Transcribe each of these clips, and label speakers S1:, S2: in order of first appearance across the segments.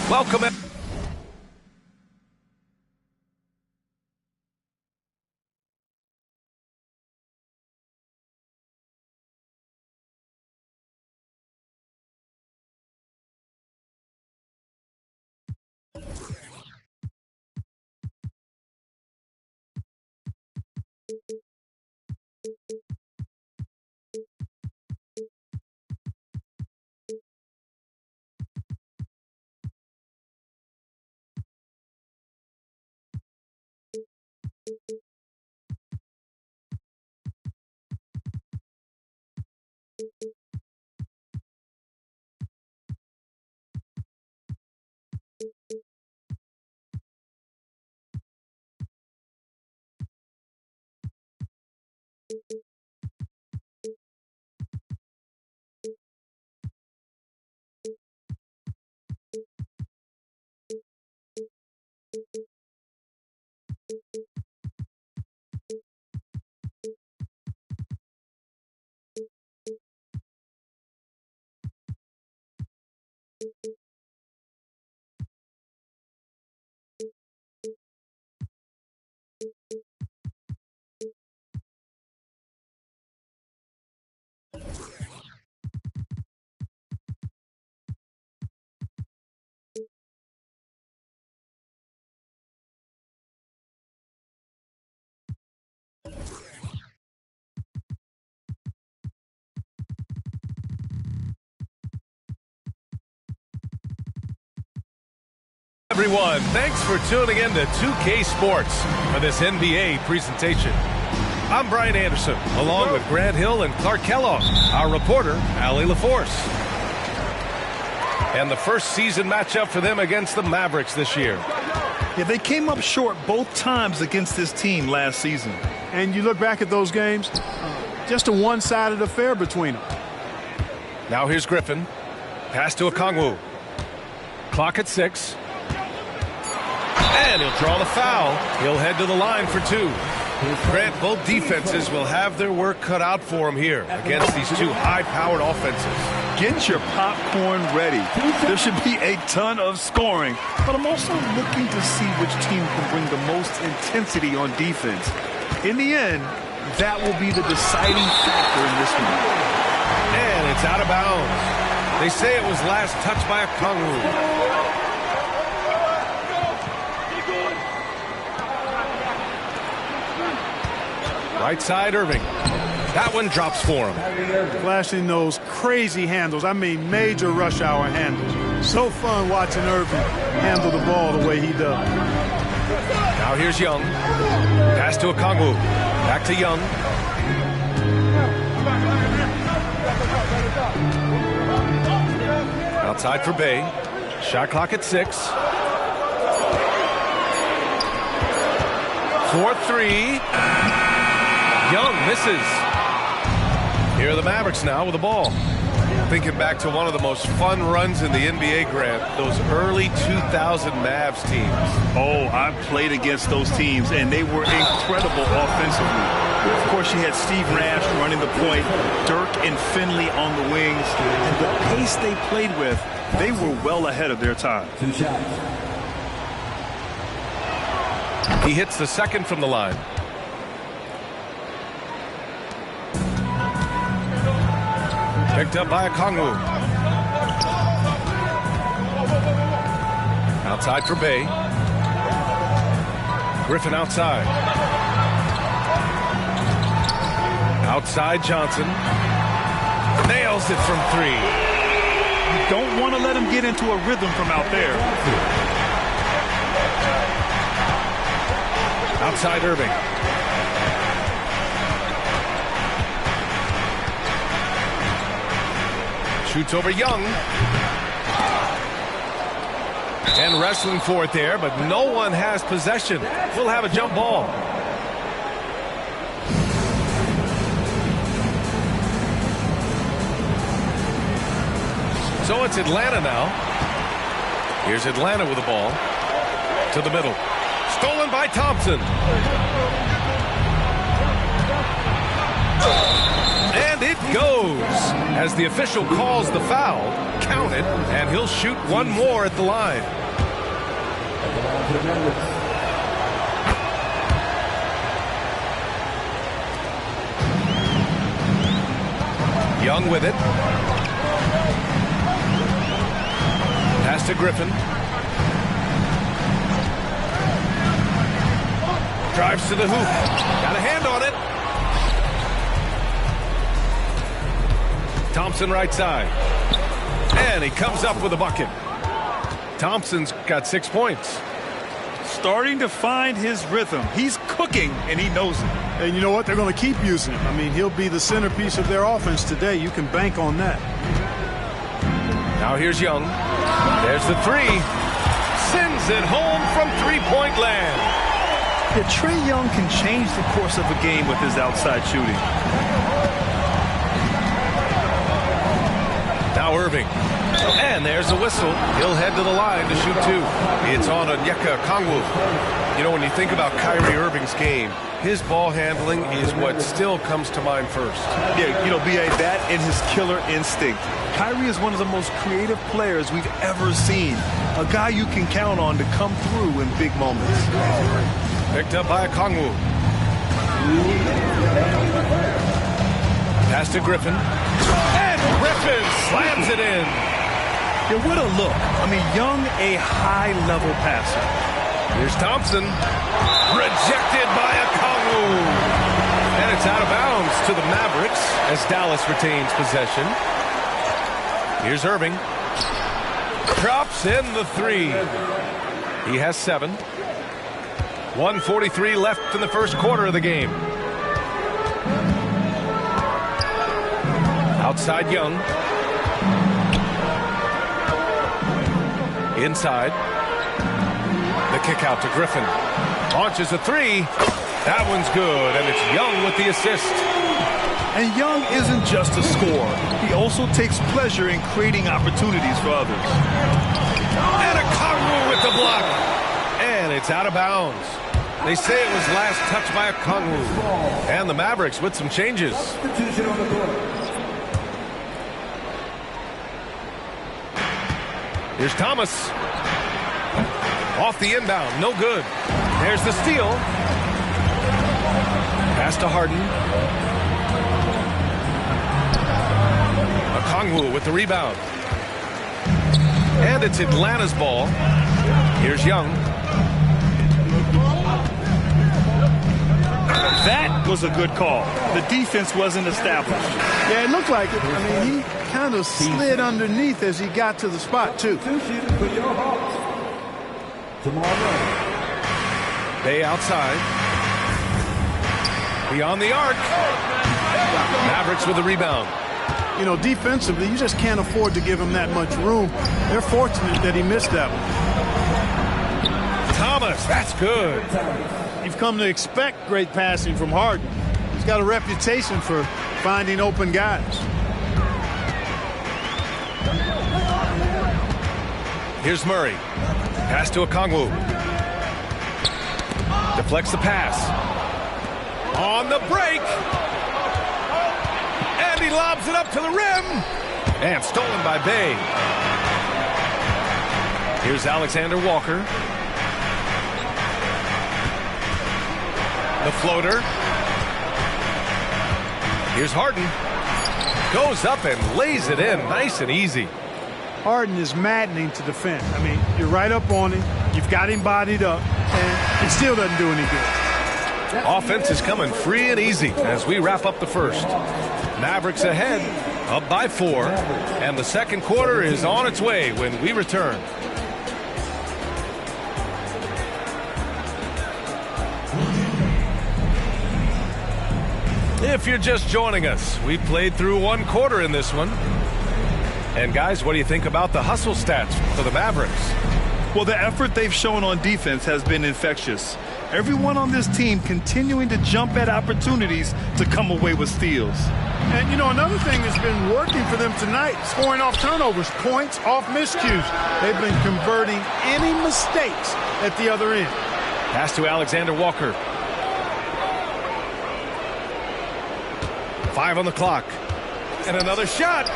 S1: Welcome. Everyone, thanks for tuning in to 2K Sports for this NBA presentation. I'm Brian Anderson, along with Grant Hill and Clark Kellogg, our reporter, Allie LaForce. And the first season matchup for them against the Mavericks this year.
S2: Yeah, they came up short both times against this team last season.
S3: And you look back at those games, just a one-sided affair between them.
S1: Now here's Griffin. Pass to Okongwu. Clock at 6. And he'll draw the foul. He'll head to the line for 2. Grant, both defenses will have their work cut out for them here against these two high-powered offenses.
S2: Get your popcorn ready. There should be a ton of scoring, but I'm also looking to see which team can bring the most intensity on defense. In the end, that will be the deciding factor in this one.
S1: And it's out of bounds. They say it was last touched by Okongwu. Right side, Irving. That one drops for him.
S3: Flashing those crazy handles. I mean, major rush hour handles. So fun watching Irving handle the ball the way he does.
S1: Now here's Young. Pass to Okongwu. Back to Young. Outside for Bay. Shot clock at 6. 4-3. Young misses. Here are the Mavericks now with the ball. Thinking back to one of the most fun runs in the NBA, Grant, those early 2000 Mavs teams.
S2: Oh, I've played against those teams, and they were incredible offensively. Of course, you had Steve Nash running the point, Dirk and Finley on the wings, and the pace they played with, they were well ahead of their time.
S1: He hits the second from the line. Picked up by Okongwu. Outside for Bay. Griffin outside. Outside Johnson. Nails it from 3.
S2: You don't want to let him get into a rhythm from out there.
S1: Outside Irving. Shoots over Young. And wrestling for it there, but no one has possession. We'll have a jump ball. So it's Atlanta now. Here's Atlanta with the ball. To the middle. Stolen by Thompson. And it goes as the official calls the foul. Count it, and he'll shoot one more at the line. Young with it. Pass to Griffin. Drives to the hoop. Got a hand on it. Thompson right side. And he comes up with a bucket. Thompson's got 6 points.
S2: Starting to find his rhythm. He's cooking, and he knows it.
S3: And you know what? They're going to keep using him. I mean, he'll be the centerpiece of their offense today. You can bank on that.
S1: Now here's Young. There's the three. Sends it home from three-point land.
S2: Yeah, Trae Young can change the course of a game with his outside shooting.
S1: Now Irving. And there's a whistle. He'll head to the line to shoot two. It's on Onyeka Okongwu. You know, when you think about Kyrie Irving's game, his ball handling is what still comes to mind first.
S2: Yeah, you know, B.A., that and his killer instinct. Kyrie is one of the most creative players we've ever seen. A guy you can count on to come through in big moments.
S1: Picked up by Okongwu. Pass to Griffin. And Griffin slams it in.
S2: Yeah, what a look. I mean, Young, a high-level passer.
S1: Here's Thompson. Rejected by Okongwu. And it's out of bounds to the Mavericks as Dallas retains possession. Here's Irving. Drops in the three. He has 7. 1:43 left in the first quarter of the game. Outside Young. Inside. The kick out to Griffin. Launches a three. That one's good, and it's Young with the assist.
S2: And Young isn't just a scorer. He also takes pleasure in creating opportunities for others.
S1: And Okongwu with the block. And it's out of bounds. They say it was last touched by Okongwu. And the Mavericks with some changes. Here's Thomas. Off the inbound, no good. There's the steal. Pass to Harden. Okongwu with the rebound. And it's Atlanta's ball. Here's Young.
S2: That was a good call. The defense wasn't established.
S3: Yeah, it looked like it. I mean, he kind of slid underneath as he got to the spot, too.
S1: Bay outside. Beyond the arc. Mavericks with the rebound.
S3: You know, defensively, you just can't afford to give him that much room. They're fortunate that he missed that one.
S1: Thomas, that's good.
S3: You've come to expect great passing from Harden. He's got a reputation for finding open guys.
S1: Here's Murray. Pass to Okongwu. Deflects the pass. On the break. And he lobs it up to the rim. And stolen by Bay. Here's Alexander Walker. The floater. Here's Harden. Goes up and lays it in nice and easy.
S3: Harden is maddening to defend. I mean, you're right up on him. You've got him bodied up, and it still doesn't do any good.
S1: Offense is coming free and easy as we wrap up the first. Mavericks ahead, up by 4, and the second quarter is on its way when we return. If you're just joining us, we played through one quarter in this one. And guys, what do you think about the hustle stats for the Mavericks?
S2: Well, the effort they've shown on defense has been infectious. Everyone on this team continuing to jump at opportunities to come away with steals.
S3: And, you know, another thing that's been working for them tonight, scoring off turnovers, points off miscues. They've been converting any mistakes at the other end.
S1: Pass to Alexander Walker. 5 on the clock. And another shot.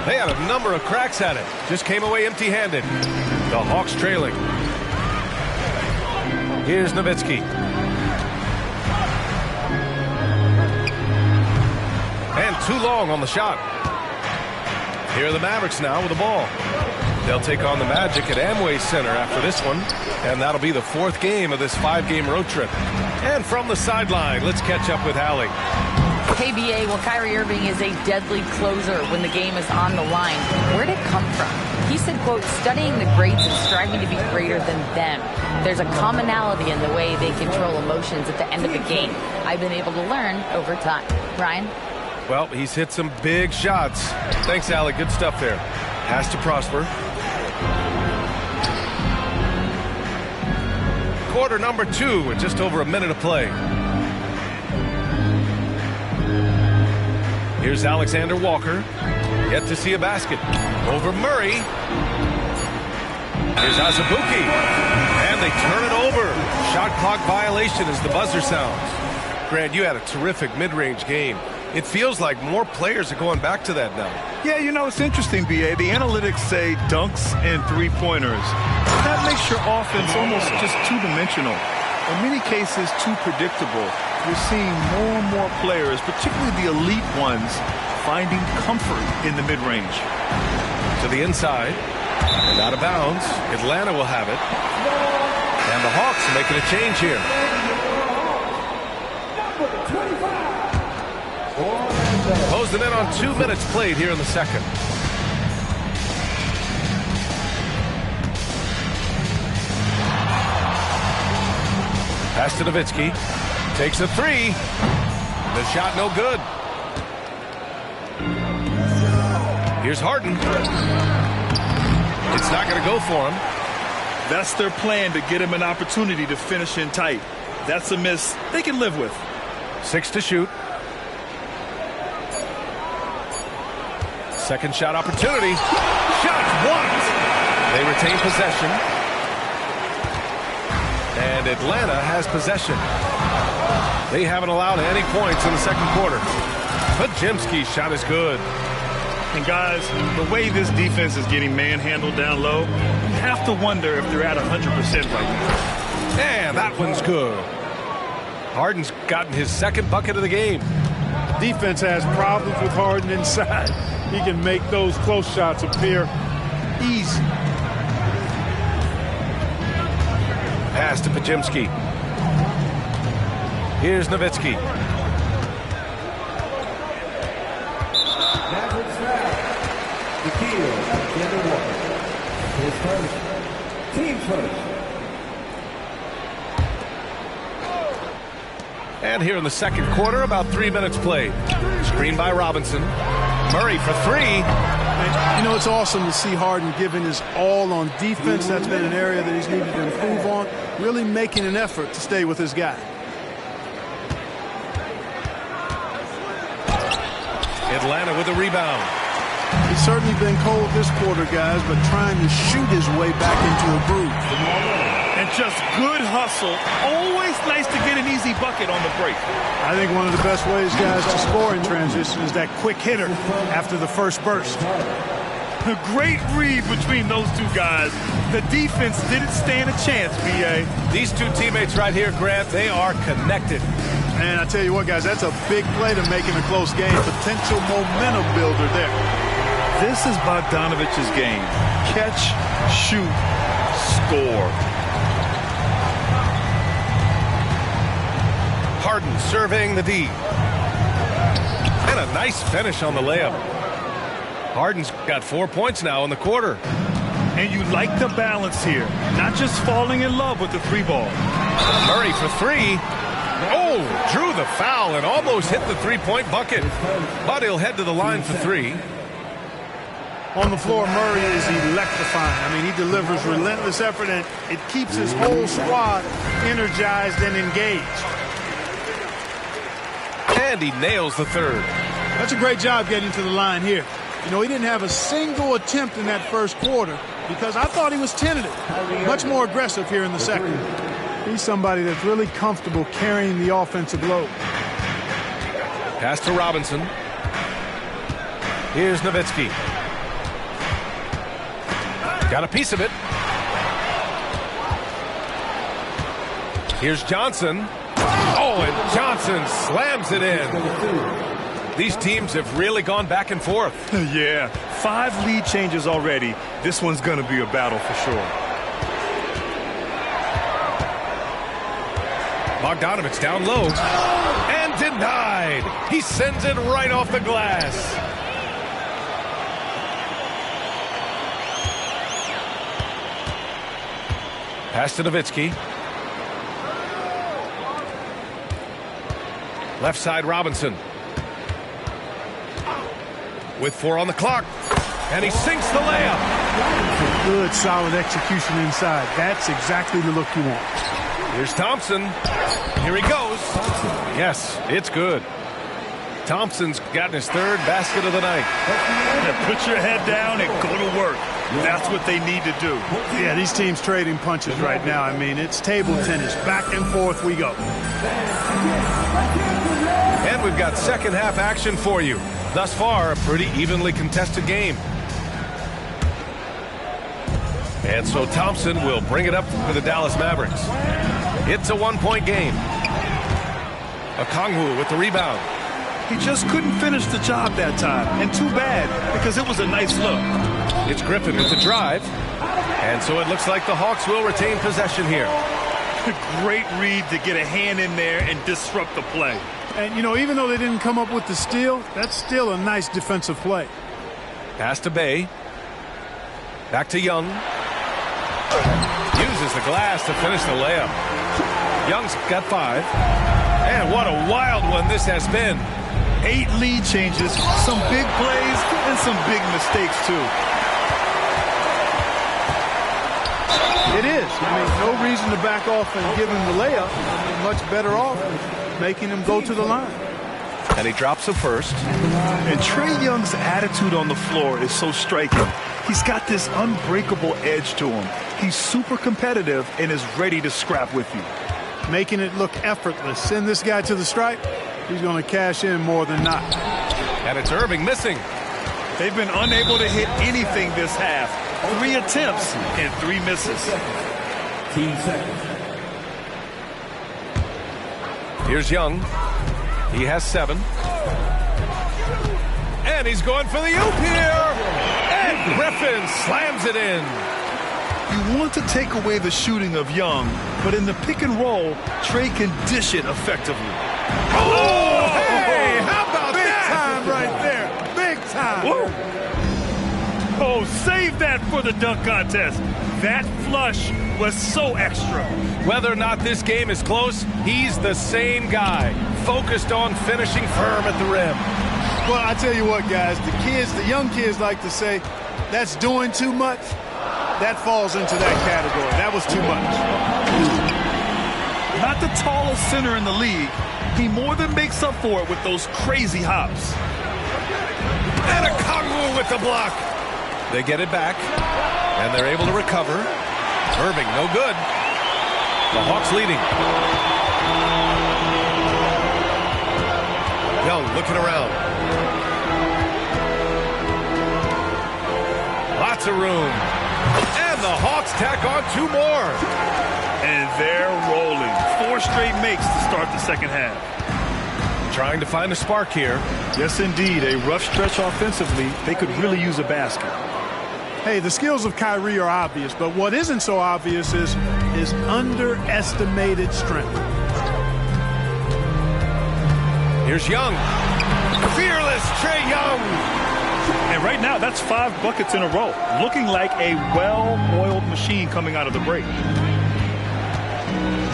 S1: They had a number of cracks at it. Just came away empty-handed. The Hawks trailing. Here's Nowitzki. And too long on the shot. Here are the Mavericks now with the ball. They'll take on the Magic at Amway Center after this one, and that'll be the 4th game of this 5-game road trip. And from the sideline, let's catch up with Allie.
S4: KBA, well, Kyrie Irving is a deadly closer when the game is on the line. Where'd it come from? He said, quote, studying the greats and striving to be greater than them. There's a commonality in the way they control emotions at the end of the game. I've been able to learn over time. Ryan?
S1: Well, he's hit some big shots. Thanks, Allie. Good stuff there. Has to prosper. Quarter number 2 with just over a minute to play. Here's Alexander Walker. Yet to see a basket. Over Murray. Here's Azubuike. And they turn it over. Shot clock violation as the buzzer sounds. Grant, you had a terrific mid-range game. It feels like more players are going back to that now.
S2: Yeah, you know, it's interesting, B.A. The analytics say dunks and three-pointers. That makes your offense almost just two-dimensional. In many cases, too predictable. You're seeing more and more players, particularly the elite ones, finding comfort in the mid-range.
S1: To the inside. And out of bounds. Atlanta will have it. And the Hawks are making a change here. Closing in on 2 minutes played here in the second. Pass to Nowitzki. Takes a 3. The shot no good. Here's Harden. It's not going to go for him.
S2: That's their plan, to get him an opportunity to finish in tight. That's a miss they can live with.
S1: 6 to shoot. Second shot opportunity. Shot blocked. They retain possession. And Atlanta has possession. They haven't allowed any points in the second quarter. Podziemski's shot is good.
S2: And guys, the way this defense is getting manhandled down low, you have to wonder if they're at 100% right now.
S1: And that one's good. Harden's gotten his second bucket of the game.
S3: Defense has problems with Harden inside. He can make those close shots appear easy.
S1: Pass to Podziemski. Here's Nowitzki.
S5: Team first.
S1: And here in the second quarter, about 3 minutes played. Screen by Robinson. Murray for 3.
S3: And, you know, it's awesome to see Harden giving his all on defense. That's been an area that he's needed to improve on. Really making an effort to stay with his guy.
S1: Atlanta with a rebound.
S3: He's certainly been cold this quarter, guys, but trying to shoot his way back into a groove.
S2: And just good hustle. Always nice to get an easy bucket on the break.
S3: I think one of the best ways, guys, to score in transition is that quick hitter after the first burst.
S2: A great read between those two guys. The defense didn't stand a chance, B.A.
S1: These two teammates right here, Grant, they are connected.
S3: And I tell you what, guys, that's a big play to make in a close game. Potential momentum builder there.
S2: This is Bogdanovich's game. Catch, shoot, score.
S1: Harden surveying the D. And a nice finish on the layup. Harden's got 4 points now in the quarter.
S2: And you like the balance here. Not just falling in love with the 3-ball.
S1: Murray for 3. Oh, drew the foul and almost hit the 3-point bucket. But he'll head to the line for 3.
S3: On the floor, Murray is electrifying. I mean, he delivers relentless effort, and it keeps his whole squad energized and engaged.
S1: And he nails the third.
S3: That's a great job getting to the line here. You know, he didn't have a single attempt in that first quarter because I thought he was tentative. Much more aggressive here in the second. He's somebody that's really comfortable carrying the offensive load.
S1: Pass to Robinson. Here's Nowitzki. Got a piece of it. Here's Johnson. Oh, and Johnson slams it in. These teams have really gone back and forth.
S2: Yeah, 5 lead changes already. This one's going to be a battle for sure.
S1: Bogdanovich down low. And denied. He sends it right off the glass. Pass to Nowitzki. Left side, Robinson. With 4 on the clock. And he sinks the layup.
S3: Good, solid execution inside. That's exactly the look you want.
S1: Here's Thompson. Here he goes. Yes, it's good. Thompson's gotten his 3rd basket of the night.
S2: Yeah, put your head down and go to work. That's what they need to do.
S3: Yeah, these teams trading punches right now. I mean, it's table tennis. Back and forth we go.
S1: And we've got second half action for you. Thus far, a pretty evenly contested game. And so Thompson will bring it up for the Dallas Mavericks. It's a 1-point game. Okongwu with the rebound.
S2: He just couldn't finish the job that time. And too bad, because it was a nice look.
S1: It's Griffin with the drive. And so it looks like the Hawks will retain possession here.
S2: Great read to get a hand in there and disrupt the play.
S3: And, you know, even though they didn't come up with the steal, that's still a nice defensive play.
S1: Pass to Bay. Back to Young. Uses the glass to finish the layup. Young's got 5. And what a wild one this has been.
S2: 8 lead changes, some big plays, and some big mistakes, too.
S3: It is. I mean, no reason to back off and give him the layup. I mean, much better off making him go to the line.
S1: And he drops the first.
S2: And Trae Young's attitude on the floor is so striking. He's got this unbreakable edge to him. He's super competitive and is ready to scrap with you.
S3: Making it look effortless. Send this guy to the stripe. He's going to cash in more than not.
S1: And it's Irving missing.
S2: They've been unable to hit anything this half. 3 attempts and 3 misses.
S5: 15 seconds.
S1: Here's Young. He has 7. And he's going for the oop here. And Griffin slams it in.
S2: You want to take away the shooting of Young, but in the pick and roll, Trae can dish it effectively.
S1: Oh, hey, how about
S3: Big
S1: that?
S3: time right there. Big time.
S2: Woo. Oh, save that for the dunk contest. That flush was so extra.
S1: Whether or not this game is close, he's the same guy, focused on finishing firm at the rim.
S3: Well, I tell you what, guys, the young kids like to say, that's doing too much. That falls into that category. That was too much.
S2: Not the tallest center in the league. He more than makes up for it with those crazy hops.
S1: And Okongwu with the block. They get it back, and they're able to recover. Irving, no good. The Hawks leading. Young looking around. Lots of room. And the Hawks tack on 2 more.
S2: And they're rolling. 4 straight makes to start the second half.
S1: Trying to find a spark here.
S2: Yes, indeed. A rough stretch offensively. They could really use a basket.
S3: Hey, the skills of Kyrie are obvious, but what isn't so obvious is his underestimated strength.
S1: Here's Young. Fearless Trae Young.
S2: And right now, that's 5 buckets in a row. Looking like a well-oiled machine coming out of the break.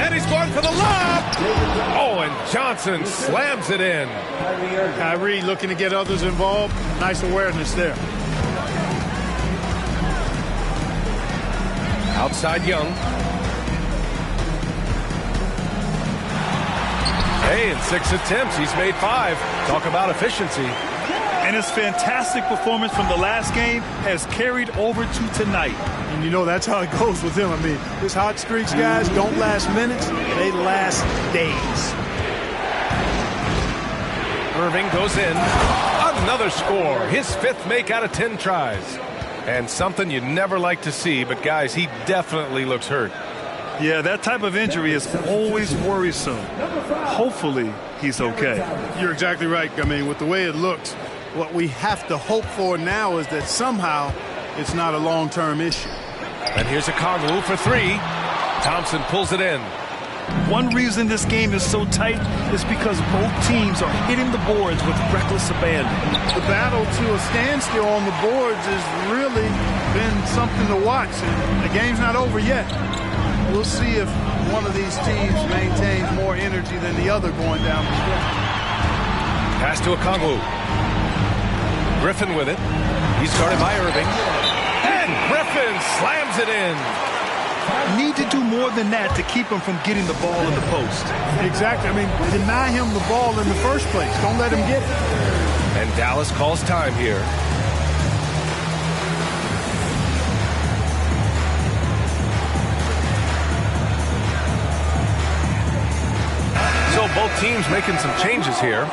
S1: And he's going for the lob. Oh, and Johnson slams it in.
S3: Kyrie looking to get others involved. Nice awareness there.
S1: Outside Young. Hey, in 6 attempts, he's made 5. Talk about efficiency.
S2: And his fantastic performance from the last game has carried over to tonight.
S3: And you know that's how it goes with him. I mean, his hot streaks, guys, don't last minutes. They last days.
S1: Irving goes in. Another score. His 5th make out of 10 tries. And something you never like to see, but guys, he definitely looks hurt.
S2: Yeah, that type of injury is always worrisome. Hopefully, he's okay.
S3: You're exactly right. I mean, with the way it looks, what we have to hope for now is that somehow it's not a long-term issue.
S1: And here's Okongwu for 3. Thompson pulls it in.
S2: One reason this game is so tight is because both teams are hitting the boards with reckless abandon.
S3: The battle to a standstill on the boards has really been something to watch, and the game's not over yet. We'll see if one of these teams maintains more energy than the other going down the stretch.
S1: Pass to Okongwu. Griffin with it. He's guarded by Irving. And Griffin slams it in.
S2: Need to do more than that to keep him from getting the ball in the post.
S3: Exactly. I mean, deny him the ball in the first place. Don't let him get it.
S1: And Dallas calls time here. So both teams making some changes here.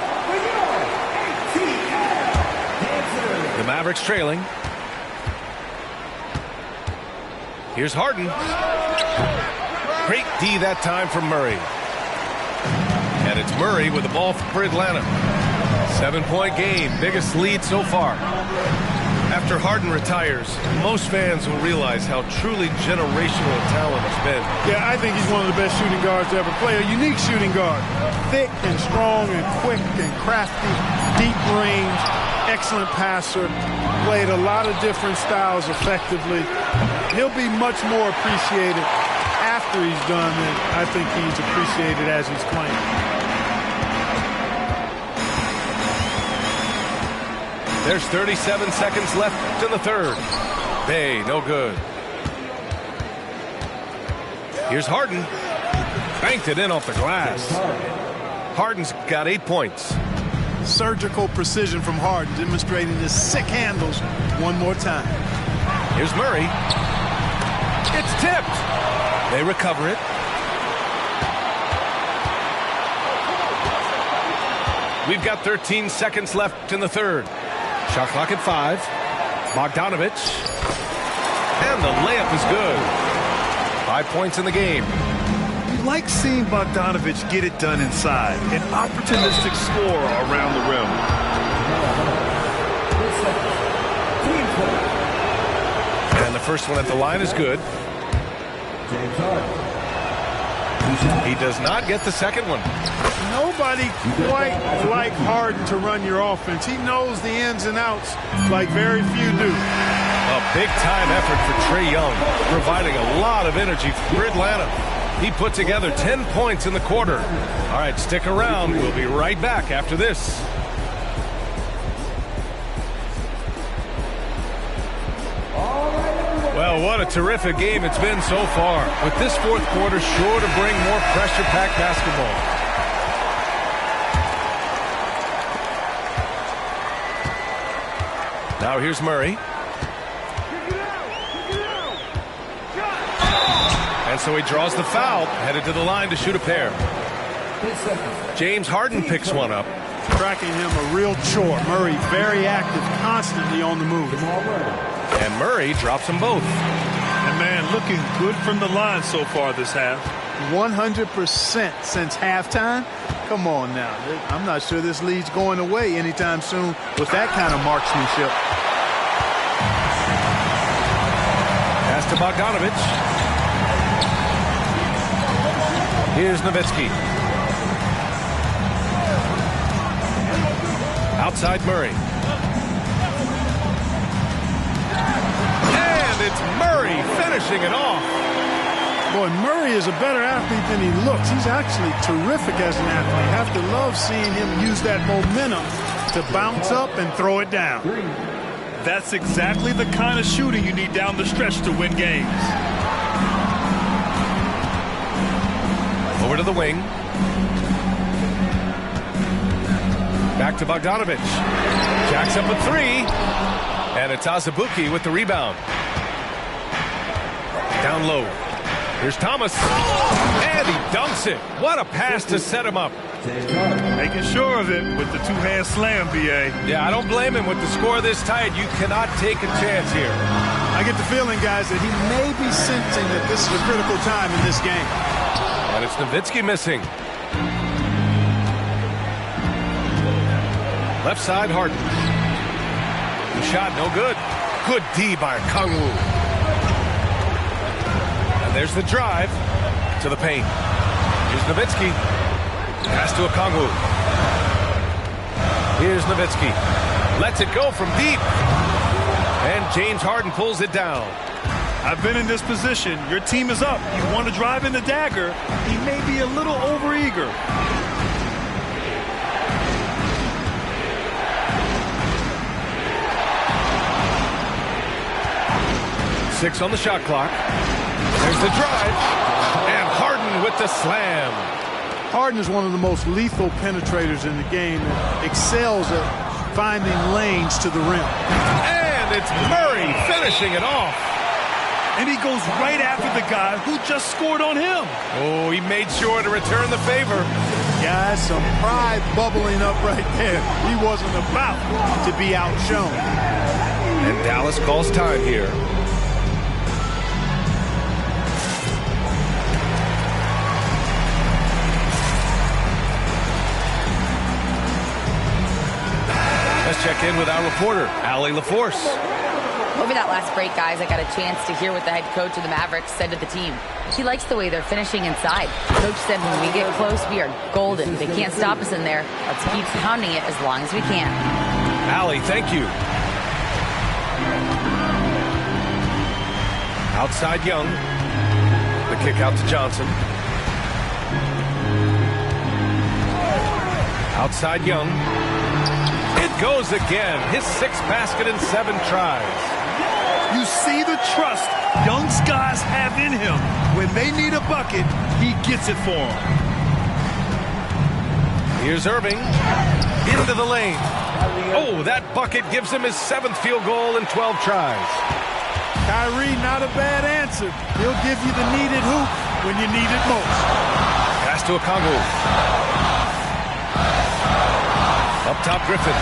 S1: The Mavericks trailing. Here's Harden. Great D that time from Murray. And it's Murray with the ball for Atlanta. 7-point game, biggest lead so far. After Harden retires, most fans will realize how truly generational a talent he's been.
S3: Yeah, I think he's one of the best shooting guards to ever play. A unique shooting guard. Thick and strong and quick and crafty, deep range, excellent passer. Played a lot of different styles effectively. He'll be much more appreciated after he's done than I think he's appreciated as he's playing.
S1: There's 37 seconds left in the third. Bay, no good. Here's Harden. Banked it in off the glass. Harden's got 8 points.
S3: Surgical precision from Harden, demonstrating his sick handles one more time.
S1: Here's Murray. It's tipped. They recover it. We've got 13 seconds left in the third. Shot clock at 5. Bogdanovich. And the layup is good. 5 points in the game.
S2: You like seeing Bogdanovich get it done inside. An opportunistic scorer around the rim.
S1: And the first one at the line is good. He does not get the second one.
S3: Nobody quite like Harden to run your offense. He knows the ins and outs like very few do.
S1: A big-time effort for Trae Young, providing a lot of energy for Atlanta. He put together 10 points in the quarter. All right, stick around. We'll be right back after this. Well, what a terrific game it's been so far. With this fourth quarter sure to bring more pressure-packed basketball. Now here's Murray. And so he draws the foul, headed to the line to shoot a pair. James Harden picks one up.
S3: Tracking him a real chore. Murray very active, constantly on the move.
S1: And Murray drops them both.
S2: And man, looking good from the line so far this half.
S3: 100% since halftime. Come on now. I'm not sure this lead's going away anytime soon with that kind of marksmanship.
S1: Pass to Bogdanovich. Here's Nowitzki. Outside Murray. And it's Murray finishing it off.
S3: Boy, Murray is a better athlete than he looks. He's actually terrific as an athlete. You have to love seeing him use that momentum to bounce up and throw it down.
S2: That's exactly the kind of shooting you need down the stretch to win games.
S1: Over to the wing. Back to Bogdanovich. Jacks up a 3. And it's Azubuike with the rebound. Down low. Here's Thomas. And he dunks it. What a pass to set him up.
S2: Making sure of it with the two-hand slam, B.A.
S1: Yeah, I don't blame him. With the score this tight, you cannot take a chance here.
S3: I get the feeling, guys, that he may be sensing that this is a critical time in this game.
S1: And it's Nowitzki missing. Left side, Harden. The shot, no good. Good D by Kangwoo. And there's the drive to the paint. Here's Nowitzki. Pass to Okongwu. Here's Nowitzki. Lets it go from deep. And James Harden pulls it down.
S2: I've been in this position. Your team is up. You want to drive in the dagger. He may be a little overeager.
S1: 6 on the shot clock. There's the drive. And Harden with the slam.
S3: Harden is one of the most lethal penetrators in the game and excels at finding lanes to the rim.
S1: And it's Murray finishing it off.
S2: And he goes right after the guy who just scored on him.
S1: Oh, he made sure to return the favor.
S3: Guys, some pride bubbling up right there. He wasn't about to be outshone.
S1: And Dallas calls time here. Let's check in with our reporter, Allie LaForce.
S4: Over that last break, guys, I got a chance to hear what the head coach of the Mavericks said to the team. He likes the way they're finishing inside. Coach said when we get close, we are golden. They can't stop us in there. Let's keep pounding it as long as we can.
S1: Allie, thank you. Outside Young. The kick out to Johnson. Outside Young. It goes again. His 6th basket in 7 tries.
S2: You see the trust young guys have in him. When they need a bucket, he gets it for them.
S1: Here's Irving. Into the lane. Oh, that bucket gives him his 7th field goal in 12 tries.
S3: Kyrie, not a bad answer. He'll give you the needed hoop when you need it most.
S1: Pass to Okongwu. Up top, Griffin.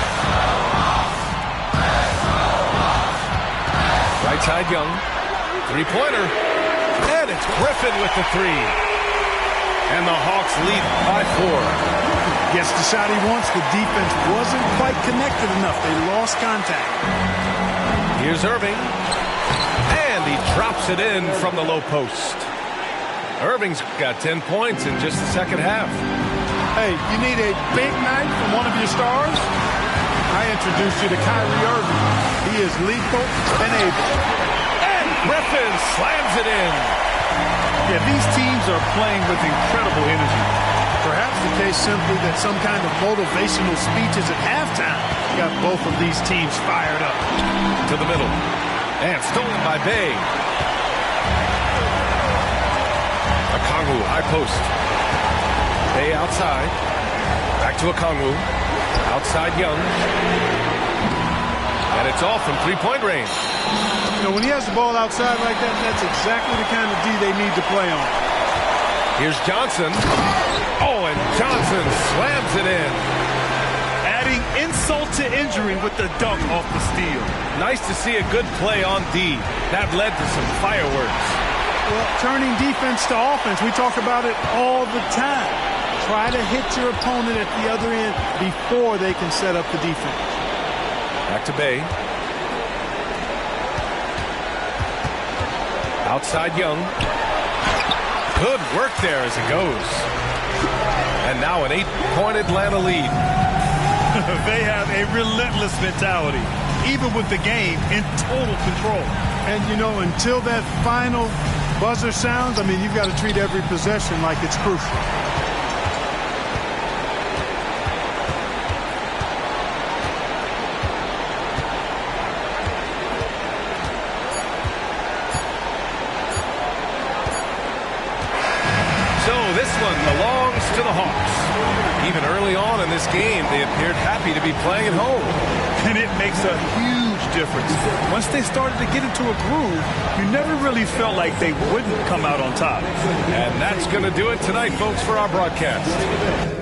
S1: Right side, Young. 3-pointer. And it's Griffin with the 3. And the Hawks lead by 4.
S3: Gets the shot he wants. The defense wasn't quite connected enough. They lost contact.
S1: Here's Irving. And he drops it in from the low post. Irving's got 10 points in just the second half.
S3: Hey, you need a big night from one of your stars? I introduce you to Kyrie Irving. He is lethal and able.
S1: And Griffin slams it in.
S2: Yeah, these teams are playing with incredible energy.
S3: Perhaps the case simply that some kind of motivational speeches at halftime got both of these teams fired up.
S1: To the middle. And stolen by Bay. Okongwu, high post. Bay outside. Back to Okongwu. Outside Young. And it's off from 3-point range.
S3: You know, when he has the ball outside like that, that's exactly the kind of D they need to play on.
S1: Here's Johnson. Oh, and Johnson slams it in.
S2: Adding insult to injury with the dunk off the steal.
S1: Nice to see a good play on D. That led to some fireworks.
S3: Well, turning defense to offense, we talk about it all the time. Try to hit your opponent at the other end before they can set up the defense.
S1: Back to Bay. Outside Young. Good work there as it goes. And now an 8-point Atlanta lead.
S2: They have a relentless mentality, even with the game in total control.
S3: And, you know, until that final buzzer sounds, I mean, you've got to treat every possession like it's crucial.
S1: Belongs to the Hawks. Even early on in this game, they appeared happy to be playing at home.
S2: And it makes a huge difference. Once they started to get into a groove, you never really felt like they wouldn't come out on top.
S1: And that's going to do it tonight, folks, for our broadcast.